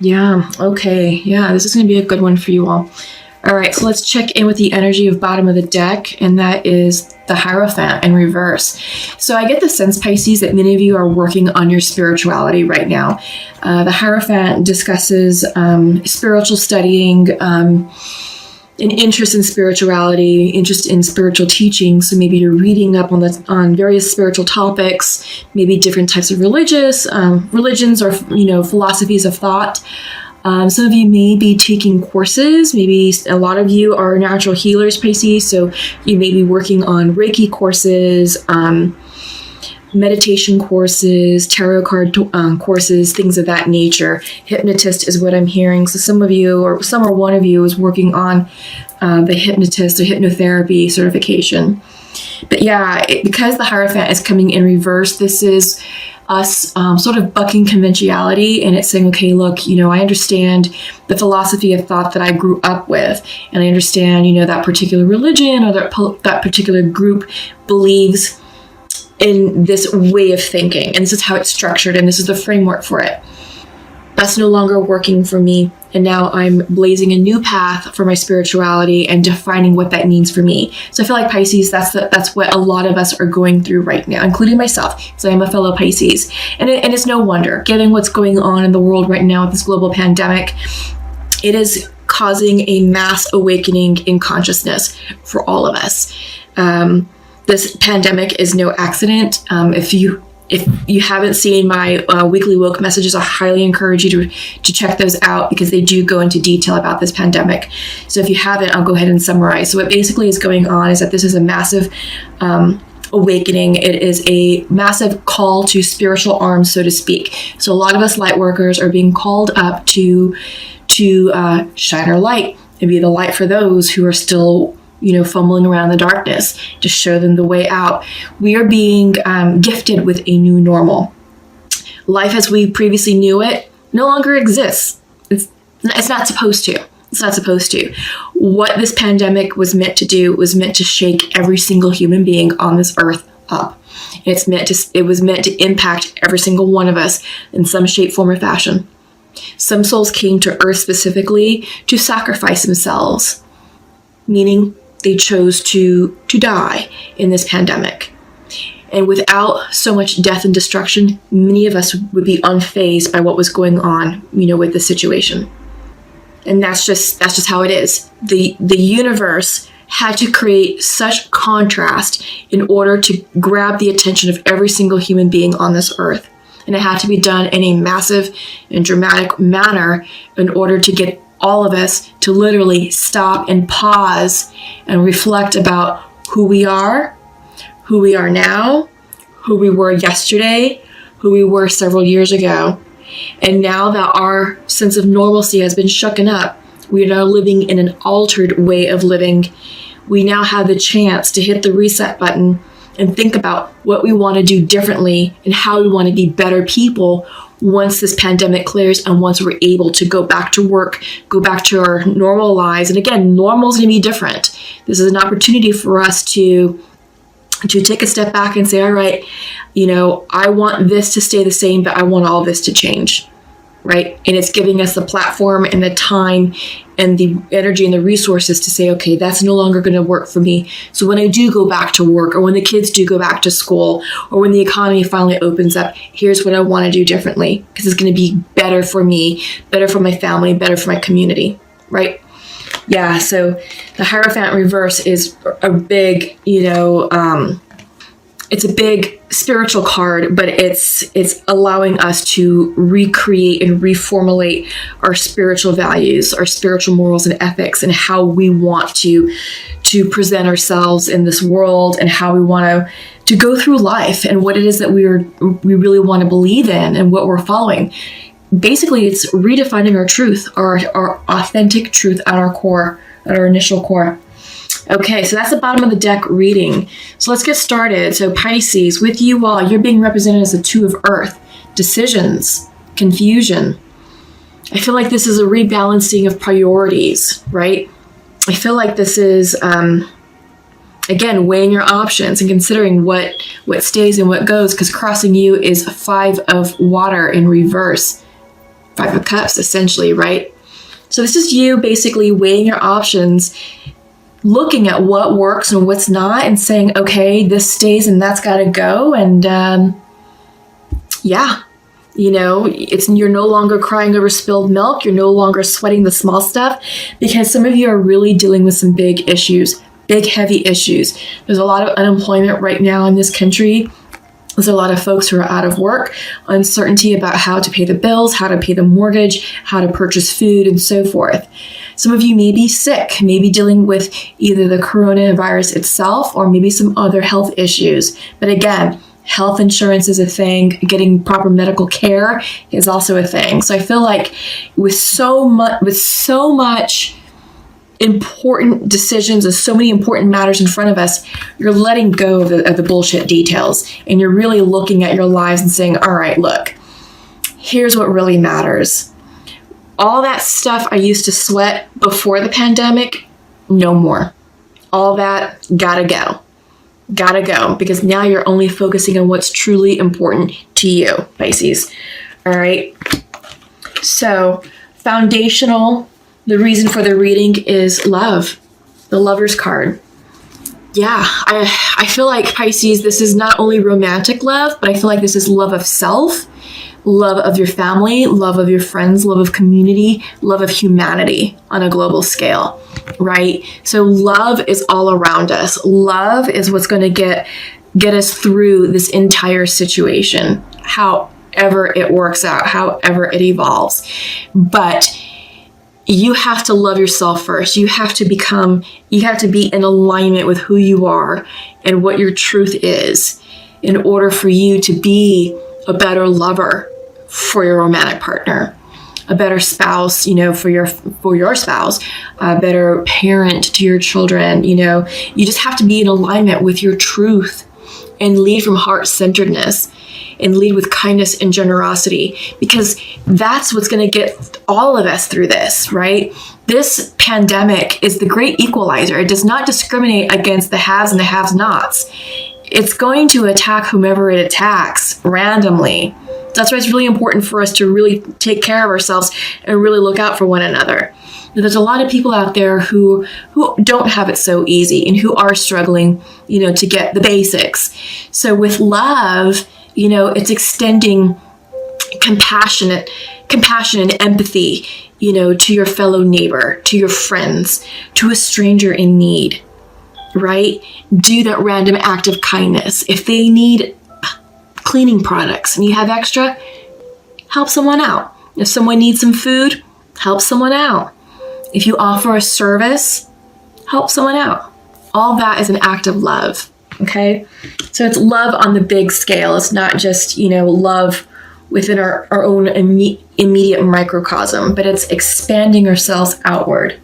Yeah. Okay. Yeah, this is going to be a good one for you all. All right, so let's check in with the energy of bottom of the deck, and that is the Hierophant in reverse. So I get the sense, Pisces, that many of you are working on your spirituality right now. The Hierophant discusses spiritual studying, an interest in spirituality, interest in spiritual teaching. So maybe you're reading up on various spiritual topics, maybe different types of religions or philosophies of thought. Some of you may be taking courses. Maybe a lot of you are natural healers, Pisces, so you may be working on Reiki courses, meditation courses, tarot card courses, things of that nature. Hypnotist is what I'm hearing. So some of you, or some or one of you, is working on the hypnotist or hypnotherapy certification. But yeah, because the Hierophant is coming in reverse, this is us sort of bucking conventionality, and it's saying, okay, look, I understand the philosophy of thought that I grew up with, and I understand, that particular religion or that particular group believes in this way of thinking, and this is how it's structured, and this is the framework for it. That's no longer working for me, and now I'm blazing a new path for my spirituality and defining what that means for me. So I feel like, Pisces, that's what a lot of us are going through right now, including myself, because I am a fellow Pisces. And it's no wonder, given what's going on in the world right now with this global pandemic, it is causing a mass awakening in consciousness for all of us. This pandemic is no accident. If you haven't seen my weekly woke messages, I highly encourage you to check those out, because they do go into detail about this pandemic. So if you haven't, I'll go ahead and summarize. So what basically is going on is that this is a massive awakening. It is a massive call to spiritual arms, so to speak. So a lot of us light workers are being called up to shine our light and be the light for those who are still fumbling around in the darkness, to show them the way out. We are being gifted with a new normal. Life as we previously knew it no longer exists. It's not supposed to. It's not supposed to. What this pandemic was meant to do was meant to shake every single human being on this earth up. It was meant to impact every single one of us in some shape, form, or fashion. Some souls came to earth specifically to sacrifice themselves, meaning they chose to die in this pandemic. And without so much death and destruction, many of us would be unfazed by what was going on, with the situation. And that's just how it is. The universe had to create such contrast in order to grab the attention of every single human being on this earth. And it had to be done in a massive and dramatic manner in order to get all of us to literally stop and pause and reflect about who we are now, who we were yesterday, who we were several years ago. And now that our sense of normalcy has been shooken up, we are now living in an altered way of living. We now have the chance to hit the reset button and think about what we want to do differently and how we want to be better people once this pandemic clears, and once we're able to go back to work, go back to our normal lives. And again, normal is going to be different. This is an opportunity for us to take a step back and say, all right, I want this to stay the same, but I want all this to change, right? And it's giving us the platform and the time and the energy and the resources to say, okay, that's no longer going to work for me. So when I do go back to work, or when the kids do go back to school, or when the economy finally opens up, here's what I want to do differently, because it's going to be better for me, better for my family, better for my community, right? Yeah, so the Hierophant reverse is a big, it's a big spiritual card, but it's allowing us to recreate and reformulate our spiritual values, our spiritual morals and ethics, and how we want to present ourselves in this world, and how we want to go through life, and what it is that we really want to believe in and what we're following. Basically, it's redefining our truth, our authentic truth at our core, at our initial core. Okay, so that's the bottom of the deck reading. So let's get started. So Pisces, with you all, you're being represented as the Two of Earth. Decisions, confusion. I feel like this is a rebalancing of priorities, right? I feel like this is, again, weighing your options and considering what stays and what goes, because crossing you is 5 of water in reverse. Five of Cups, essentially, right? So this is you basically weighing your options, looking at what works and what's not, and saying, okay, this stays and that's got to go. And yeah, you know, you're no longer crying over spilled milk. You're no longer sweating the small stuff, because some of you are really dealing with some big issues, big, heavy issues. There's a lot of unemployment right now in this country. There's a lot of folks who are out of work, uncertainty about how to pay the bills, how to pay the mortgage, how to purchase food, and so forth. Some of you may be sick, maybe dealing with either the coronavirus itself or maybe some other health issues. But again, health insurance is a thing. Getting proper medical care is also a thing. So I feel like with so much important decisions and so many important matters in front of us, you're letting go of the bullshit details, and you're really looking at your lives and saying, all right, look, here's what really matters. All that stuff I used to sweat before the pandemic, no more. All that gotta go, because now you're only focusing on what's truly important to you, Pisces. All right. So foundational, the reason for the reading is love, the Lover's card. Yeah, I feel like, Pisces, this is not only romantic love, but I feel like this is love of self, love of your family, love of your friends, love of community, love of humanity on a global scale, right? So love is all around us. Love is what's going to get us through this entire situation, however it works out, however it evolves. But you have to love yourself first. You have to be in alignment with who you are and what your truth is in order for you to be a better lover for your romantic partner, a better spouse, you know, for your spouse, a better parent to your children. You know, you just have to be in alignment with your truth and lead from heart-centeredness and lead with kindness and generosity, because that's what's going to get all of us through this, right? This pandemic is the great equalizer. It does not discriminate against the haves and the have-nots. It's going to attack whomever it attacks randomly. That's why it's really important for us to really take care of ourselves and really look out for one another. There's a lot of people out there who don't have it so easy and who are struggling, you know, to get the basics. So with love, you know, it's extending compassion and empathy, you know, to your fellow neighbor, to your friends, to a stranger in need, right? Do that random act of kindness. If they need cleaning products and you have extra, help someone out. If someone needs some food, help someone out. If you offer a service, help someone out. All that is an act of love, okay? So it's love on the big scale. It's not just, you know, love within our own immediate microcosm, but it's expanding ourselves outward.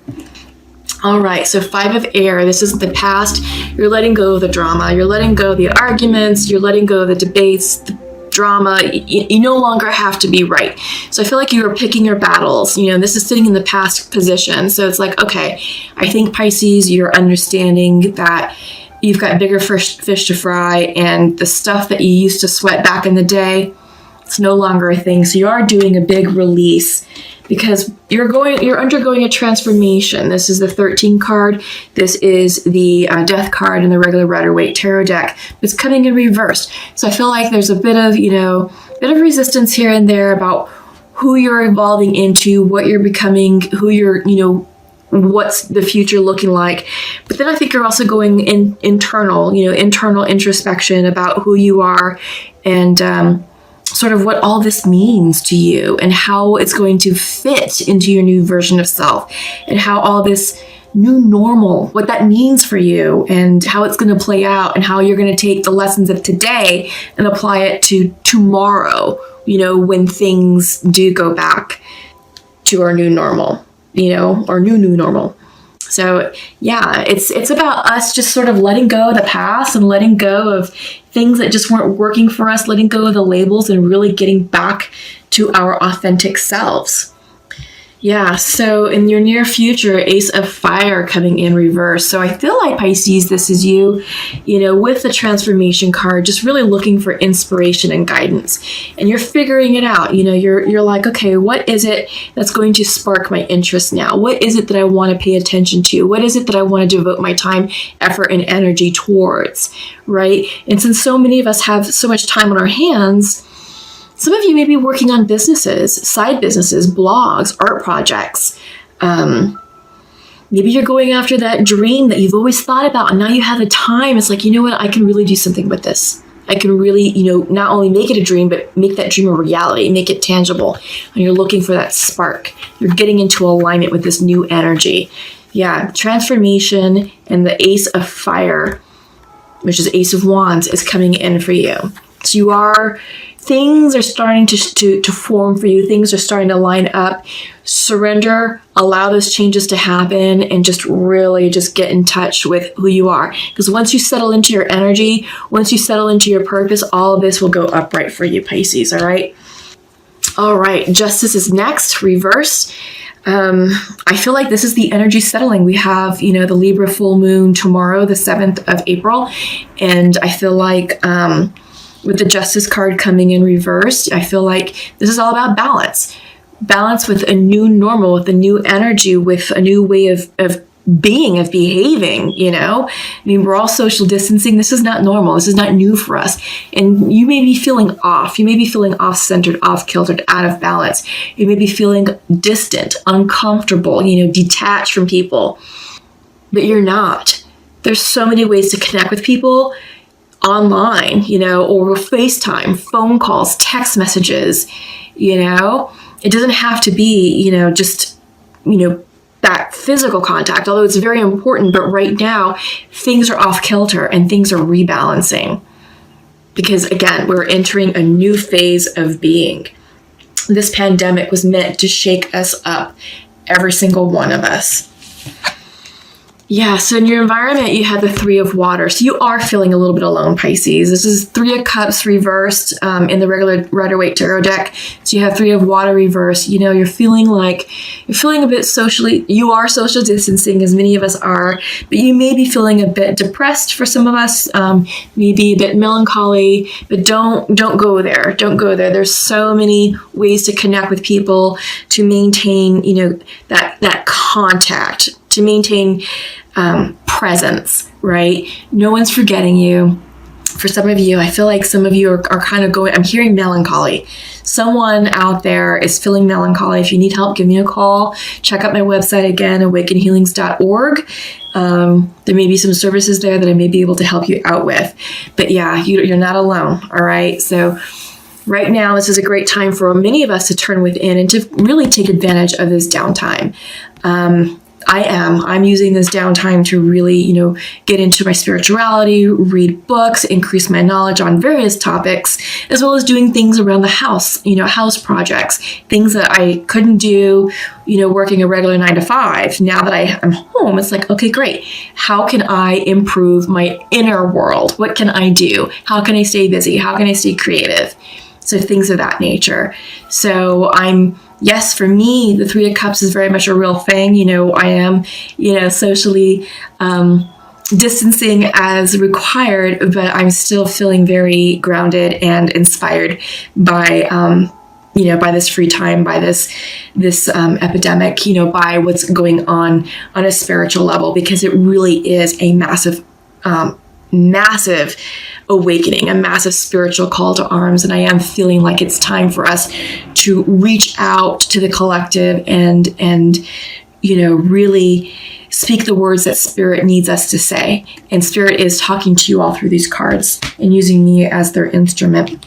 All right, so 5 of air, this is the past. You're letting go of the drama. You're letting go of the arguments. You're letting go of the debates, the drama. You no longer have to be right. So I feel like you are picking your battles. You know, this is sitting in the past position. So it's like, okay, I think, Pisces, you're understanding that you've got bigger fish to fry, and the stuff that you used to sweat back in the day, it's no longer a thing. So you are doing a big release, because you're undergoing a transformation. This is the 13 card. This is the death card in the regular Rider-Waite tarot deck. It's coming in reversed. So I feel like there's a bit of resistance here and there about who you're evolving into, what you're becoming, who you're, what's the future looking like. But then I think you're also going internal introspection about who you are, and sort of what all this means to you and how it's going to fit into your new version of self, and how all this new normal, what that means for you, and how it's going to play out, and how you're going to take the lessons of today and apply it to tomorrow, when things do go back to our new normal, our new normal. So yeah, it's about us just sort of letting go of the past and letting go of things that just weren't working for us, letting go of the labels and really getting back to our authentic selves. Yeah, so in your near future, Ace of Fire coming in reverse. So I feel like Pisces, this is you, with the transformation card, just really looking for inspiration and guidance. And you're figuring it out. You're like, okay, what is it that's going to spark my interest now? What is it that I want to pay attention to? What is it that I want to devote my time, effort, and energy towards, right? And since so many of us have so much time on our hands, some of you may be working on businesses, side businesses, blogs, art projects. Maybe you're going after that dream that you've always thought about, and now you have the time. It's like, you know what? I can really do something with this. I can really, not only make it a dream, but make that dream a reality, make it tangible. And you're looking for that spark. You're getting into alignment with this new energy. Yeah, transformation and the Ace of Fire, which is Ace of Wands, is coming in for you. So things are starting to form for you. Things are starting to line up. Surrender, allow those changes to happen, and just really just get in touch with who you are. Because once you settle into your energy, once you settle into your purpose, all of this will go upright for you, Pisces, all right? All right, Justice is next, reversed. I feel like this is the energy settling. We have, the Libra full moon tomorrow, the 7th of April. And I feel like with the Justice card coming in reversed, I feel like this is all about balance. Balance with a new normal, with a new energy, with a new way of being, of behaving, I mean, we're all social distancing. This is not normal. This is not new for us. And you may be feeling off. You may be feeling off-centered, off-kiltered, out of balance. You may be feeling distant, uncomfortable, detached from people. But you're not. There's so many ways to connect with people online, or FaceTime, phone calls, text messages, It doesn't have to be, just, that physical contact, although it's very important. But right now, things are off kilter and things are rebalancing. Because again, we're entering a new phase of being. This pandemic was meant to shake us up, every single one of us. Yeah, so in your environment, you have the Three of Water. So you are feeling a little bit alone, Pisces. This is Three of Cups reversed in the regular Rider-Waite Tarot deck. So you have Three of Water reversed. You're feeling a bit socially, you are social distancing, as many of us are, but you may be feeling a bit depressed for some of us, maybe a bit melancholy, but don't go there. Don't go there. There's so many ways to connect with people, to maintain, that contact, to maintain presence, right? No one's forgetting you. For some of you, I feel like some of you are kind of going, I'm hearing melancholy. Someone out there is feeling melancholy. If you need help, give me a call. Check out my website again, awakenhealings.org. There may be some services there that I may be able to help you out with. But yeah, you're not alone, all right? So right now, this is a great time for many of us to turn within and to really take advantage of this downtime. I'm using this downtime to really, get into my spirituality, read books, increase my knowledge on various topics, as well as doing things around the house, house projects, things that I couldn't do, working a regular 9 to 5. Now that I am home, it's like, okay, great. How can I improve my inner world? What can I do? How can I stay busy? How can I stay creative? So things of that nature. So yes, for me, the Three of Cups is very much a real thing. I am, socially distancing as required, but I'm still feeling very grounded and inspired by, by this free time, by this epidemic, by what's going on a spiritual level, because it really is a massive awakening, a massive spiritual call to arms. And I am feeling like it's time for us to reach out to the collective and really speak the words that Spirit needs us to say. And Spirit is talking to you all through these cards and using me as their instrument.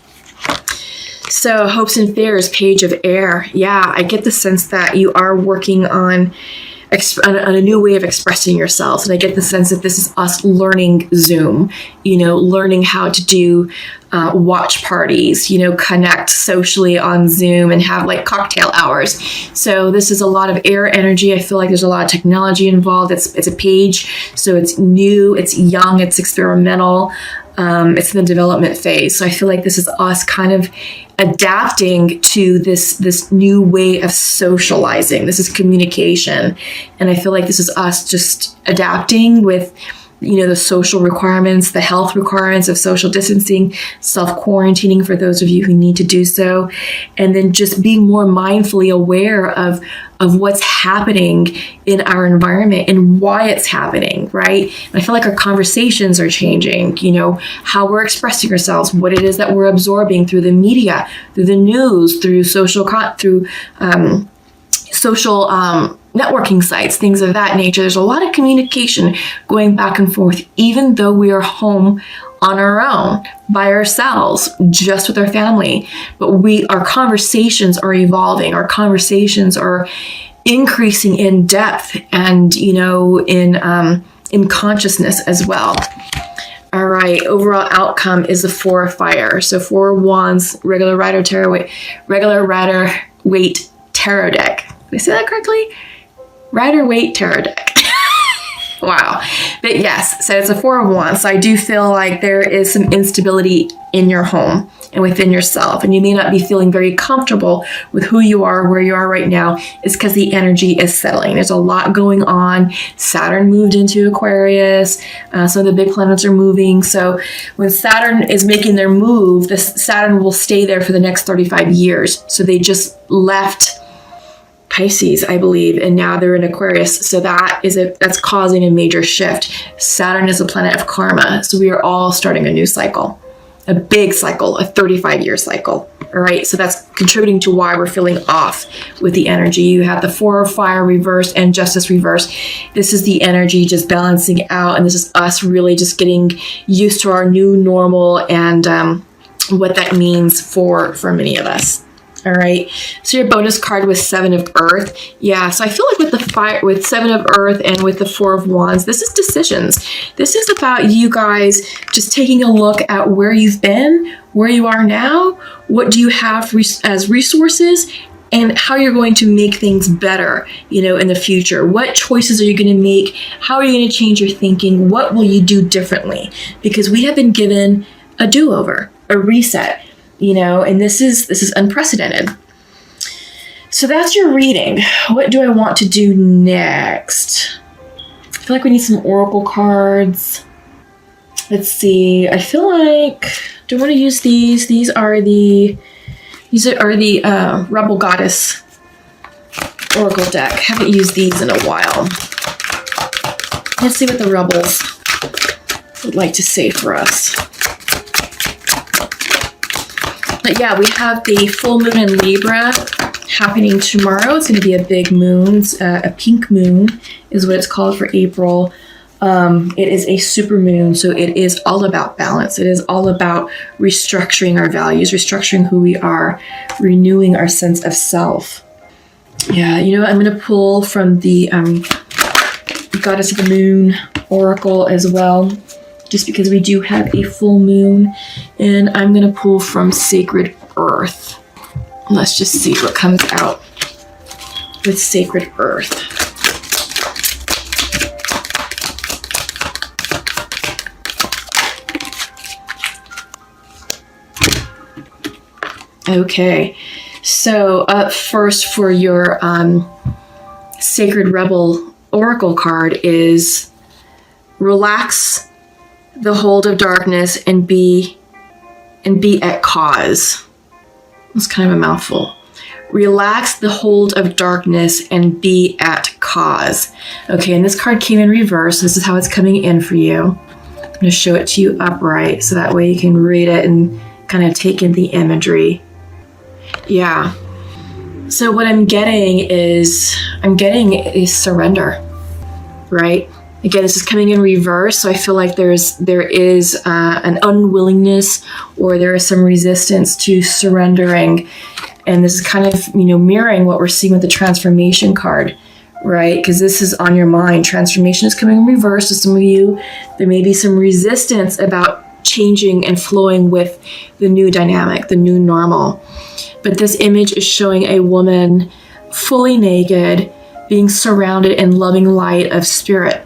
So Hopes and Fears, Page of Air. Yeah, I get the sense that you are working on a new way of expressing yourselves. And I get the sense that this is us learning Zoom, learning how to do watch parties, connect socially on Zoom and have like cocktail hours. So this is a lot of air energy. I feel like there's a lot of technology involved. It's a page, so it's new, it's young, it's experimental. It's in the development phase. So I feel like this is us kind of adapting to this new way of socializing. This is communication. And I feel like this is us just adapting with, the social requirements, the health requirements of social distancing, self-quarantining for those of you who need to do so, and then just being more mindfully aware of what's happening in our environment and why it's happening, right? And I feel like our conversations are changing, how we're expressing ourselves, what it is that we're absorbing through the media, through the news, through social networking sites, things of that nature. There's a lot of communication going back and forth, even though we are home on our own, by ourselves, just with our family. But our conversations are evolving. Our conversations are increasing in depth and, in consciousness as well. All right, overall outcome is the 4 of fire. So 4 of wands, regular Rider-Waite tarot deck. Did I say that correctly? Rider-Waite tarot deck. Wow. But yes, so it's a 4 of wands. So I do feel like there is some instability in your home and within yourself. And you may not be feeling very comfortable with who you are, where you are right now. It's because the energy is settling. There's a lot going on. Saturn moved into Aquarius. Some of the big planets are moving. So when Saturn is making their move, Saturn will stay there for the next 35 years. So they just left Pisces, I believe, and now they're in Aquarius. So that's causing a major shift. Saturn is a planet of karma. So we are all starting a new cycle, a big cycle, a 35-year cycle. All right. So that's contributing to why we're feeling off with the energy. You have the 4 of fire reversed and justice reversed. This is the energy just balancing out. And this is us really just getting used to our new normal and what that means for many of us. All right. So your bonus card was 7 of earth. Yeah. So I feel like with 7 of earth and with the 4 of wands, this is decisions. This is about you guys just taking a look at where you've been, where you are now, what do you have as resources, and how you're going to make things better, in the future. What choices are you going to make? How are you going to change your thinking? What will you do differently? Because we have been given a do-over, a reset. And this is unprecedented. So that's your reading. What do I want to do next? I feel like we need some oracle cards. Let's see. I feel like, do I want to use these? These are the Rebel Goddess Oracle deck. Haven't used these in a while. Let's see what the rebels would like to say for us. But yeah, we have the full moon in Libra happening tomorrow. It's going to be a big moon. A pink moon is what it's called for April. It is a super moon, so it is all about balance. It is all about restructuring our values, restructuring who we are, renewing our sense of self. Yeah, I'm going to pull from the Goddess of the Moon Oracle as well, just because we do have a full moon. And I'm going to pull from Sacred Earth. Let's just see what comes out with Sacred Earth. Okay, so up first for your Sacred Rebel Oracle card is relax the hold of darkness and be at cause. It's kind of a mouthful. Relax the hold of darkness and be at cause. Okay, and this card came in reverse. This is how it's coming in for you. I'm going to show it to you upright so that way you can read it and kind of take in the imagery. Yeah. So what I'm getting is a surrender, right? Again, this is coming in reverse, so I feel like there is an unwillingness or there is some resistance to surrendering, and this is kind of mirroring what we're seeing with the transformation card, right? Because this is on your mind. Transformation is coming in reverse to some of you. There may be some resistance about changing and flowing with the new dynamic, the new normal. But this image is showing a woman fully naked, being surrounded in loving light of spirit.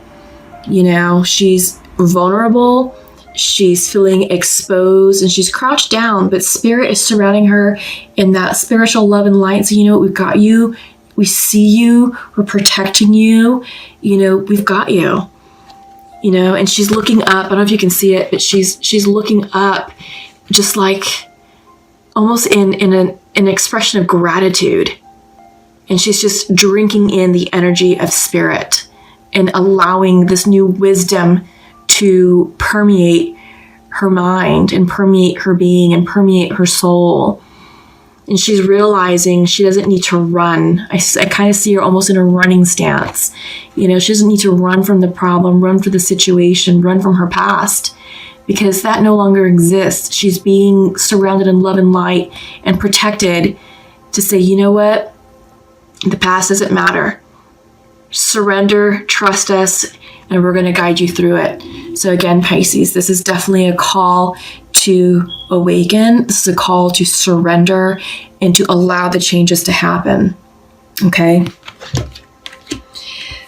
She's vulnerable, She's feeling exposed and she's crouched down, but Spirit is surrounding her in that spiritual love and light. So, you know what? We've got you. We see you. We're protecting you. You know, we've got you. You know, and she's looking up. I don't know if you can see it, but she's looking up just like almost in an expression of gratitude. And she's just drinking in the energy of Spirit and allowing this new wisdom to permeate her mind and permeate her being and permeate her soul. And she's realizing she doesn't need to run. I kind of see her almost in a running stance. You know, she doesn't need to run from the problem, run from the situation, run from her past, because that no longer exists. She's being surrounded in love and light and protected to say, you know what? The past doesn't matter. Surrender, trust us, and we're going to guide you through it. So again, Pisces, this is definitely a call to awaken. This is a call to surrender and to allow the changes to happen. Okay?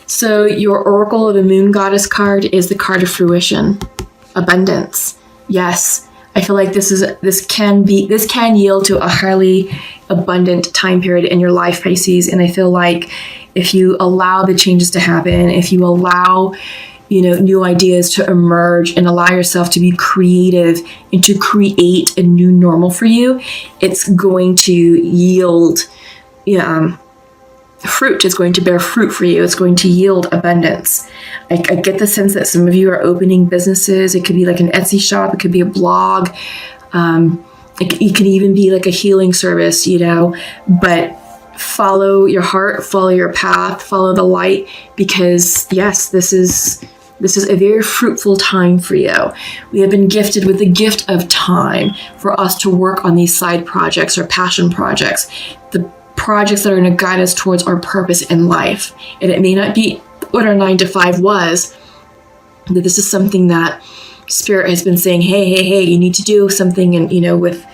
So your Oracle of the Moon Goddess card is the card of fruition, abundance. Yes, I feel like this can yield to a highly abundant time period in your life, Pisces. And I feel like if you allow the changes to happen, if you allow, you know, new ideas to emerge and allow yourself to be creative and to create a new normal for you, it's going to yield fruit. It's going to bear fruit for you. It's going to yield abundance. I get the sense that some of you are opening businesses. It could be like an Etsy shop. It could be a blog. It could even be like a healing service, you know, but follow your heart, follow your path, follow the light, because yes, this is a very fruitful time for you. We have been gifted with the gift of time for us to work on these side projects or passion projects, the projects that are going to guide us towards our purpose in life. And it may not be what our 9 to 5 was, but this is something that Spirit has been saying, hey, you need to do something. And, you know, with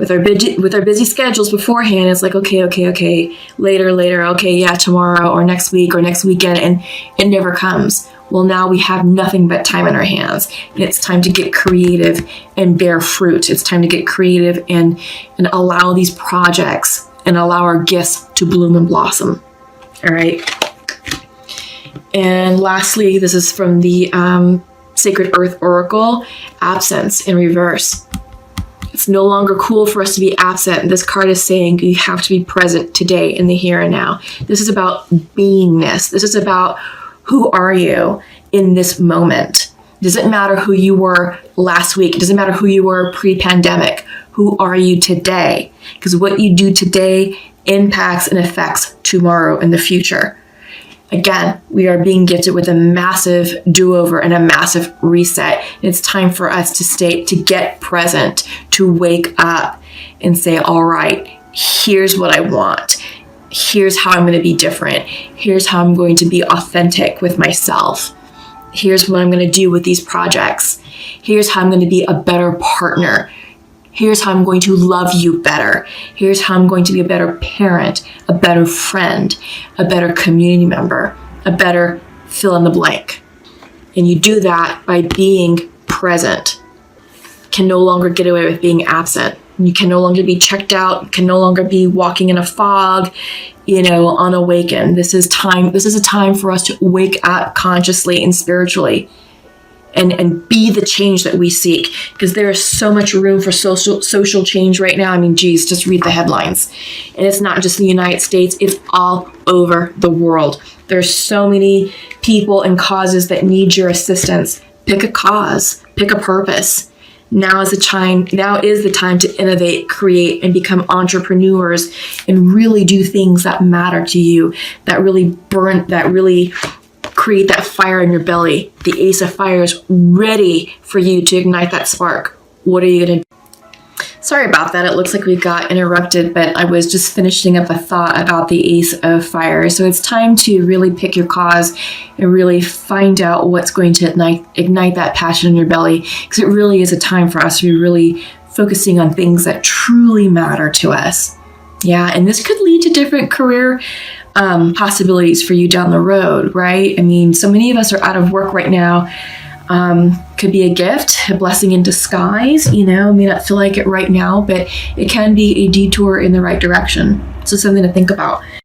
our busy schedules beforehand, it's like, okay, later, okay, yeah, tomorrow or next week or next weekend, and it never comes. Well, now we have nothing but time in our hands, and it's time to get creative and bear fruit. It's time to get creative and allow these projects and allow our gifts to bloom and blossom. All right. And lastly, this is from the Sacred Earth Oracle, absence in reverse. It's no longer cool for us to be absent. This card is saying you have to be present today in the here and now. This is about beingness. This is about who are you in this moment. It doesn't matter who you were last week. It doesn't matter who you were pre-pandemic. Who are you today? Because what you do today impacts and affects tomorrow and the future. Again, we are being gifted with a massive do-over and a massive reset. It's time for us to get present, to wake up and say, all right, here's what I want. Here's how I'm going to be different. Here's how I'm going to be authentic with myself. Here's what I'm going to do with these projects. Here's how I'm going to be a better partner. Here's how I'm going to love you better. Here's how I'm going to be a better parent, a better friend, a better community member, a better fill in the blank. And you do that by being present. Can no longer get away with being absent. You can no longer be checked out, can no longer be walking in a fog, unawakened. This is a time for us to wake up consciously and spiritually. And be the change that we seek, because there is so much room for social change right now. I mean, geez, just read the headlines. And it's not just the United States, it's all over the world. There's so many people and causes that need your assistance. Pick a cause, pick a purpose. Now is the time to innovate, create, and become entrepreneurs and really do things that matter to you, that really create that fire in your belly. The Ace of Fire is ready for you to ignite that spark. What are you going to do? Sorry about that. It looks like we got interrupted, but I was just finishing up a thought about the Ace of Fire. So it's time to really pick your cause and really find out what's going to ignite that passion in your belly, because it really is a time for us to be really focusing on things that truly matter to us. Yeah, and this could lead to different career possibilities for you down the road, right? I mean, so many of us are out of work right now. Could be a gift, a blessing in disguise. You know, may not feel like it right now, but it can be a detour in the right direction. So something to think about.